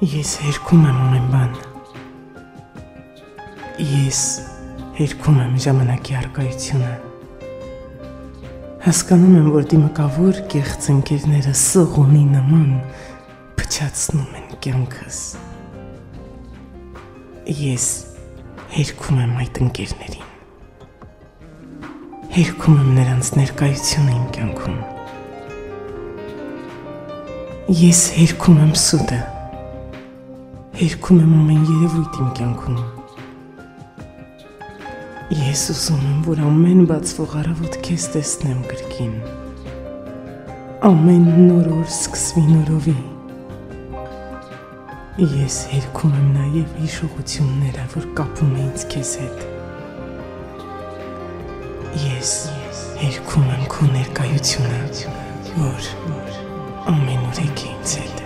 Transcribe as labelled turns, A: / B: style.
A: Ես հերքում եմ ամեն բան։ Ես հերքում եմ ժամանակի առկայությունը։ Հասկանում եմ, որ դիմակավոր կեղծ ընկերները սողունի նման փչացնում են կյանքս։ Ես հերքում եմ այդ ընկերներին։ Հերքում եմ նրանց ներկայությունը իմ կյանքում։ Ես հերքում եմ սուտը։ Հերքում եմ ամեն երևույթ իմ կյանքում։ Ես ուզում եմ, որ ամեն բացվող առավոտ քեզ տեսնեմ կրկին։ Ամեն նոր օր սկսվի նորովի։ Ես հերքում եմ նաև հիշողությունները, որ կապում է ինձ քեզ հետ։ Ես հերքում եմ քո ներկայությունը, որ ամեն օր եք ինձ հետ։